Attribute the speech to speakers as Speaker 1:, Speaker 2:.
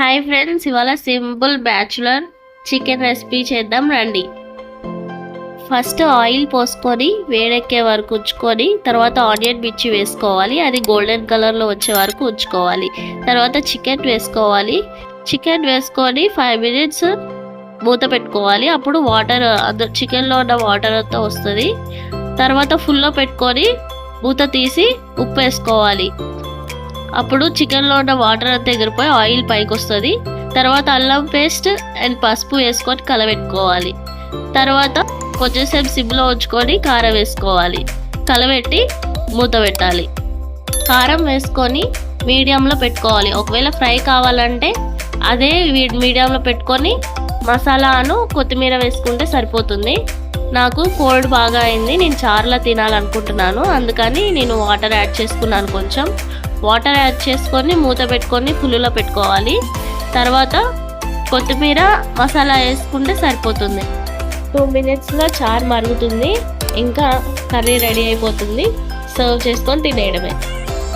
Speaker 1: Hi friends, ఇవాళ simple bachelor chicken recipe చేద్దాం రండి. ఫస్ట్ ఆయిల్ పోసుకొని వేడెక్కే వరకు ఉంచుకొని తర్వాత ఆనియన్ మిర్చి వేసుకోవాలి. అది గోల్డెన్ కలర్లో వచ్చే వరకు ఉంచుకోవాలి. తర్వాత చికెన్ వేసుకోవాలి. చికెన్ వేసుకొని 5 minutes మూత పెట్టుకోవాలి. అప్పుడు వాటర్ చికెన్లో ఉన్న వాటర్ అంతా వస్తుంది. తర్వాత ఫుల్లో పెట్టుకొని మూత తీసి ఉప్పు వేసుకోవాలి. అప్పుడు చికెన్లో ఉన్న వాటర్ అంతా ఎగిరిపోయి ఆయిల్ పైకి వస్తుంది. తర్వాత అల్లం పేస్ట్ అండ్ పసుపు వేసుకొని కలబెట్టుకోవాలి. తర్వాత కొంచెంసేపు సిమ్లో ఉంచుకొని కారం వేసుకోవాలి. కలబెట్టి మూత పెట్టాలి. కారం వేసుకొని మీడియంలో పెట్టుకోవాలి. ఒకవేళ ఫ్రై కావాలంటే అదే మీడియంలో పెట్టుకొని మసాలాను కొత్తిమీర వేసుకుంటే సరిపోతుంది. నాకు కోల్డ్ బాగా అయింది, నేను చారులా తినాలనుకుంటున్నాను. అందుకని నేను వాటర్ యాడ్ చేసుకున్నాను. కొంచెం వాటర్ యాడ్ చేసుకొని మూత పెట్టుకొని ఫుల్లులో పెట్టుకోవాలి. తర్వాత కొత్తిమీర మసాలా వేసుకుంటే సరిపోతుంది. 2 minutesలో చారు మరుగుతుంది. ఇంకా కర్రీ రెడీ అయిపోతుంది. సర్వ్ చేసుకొని తినేయడమే.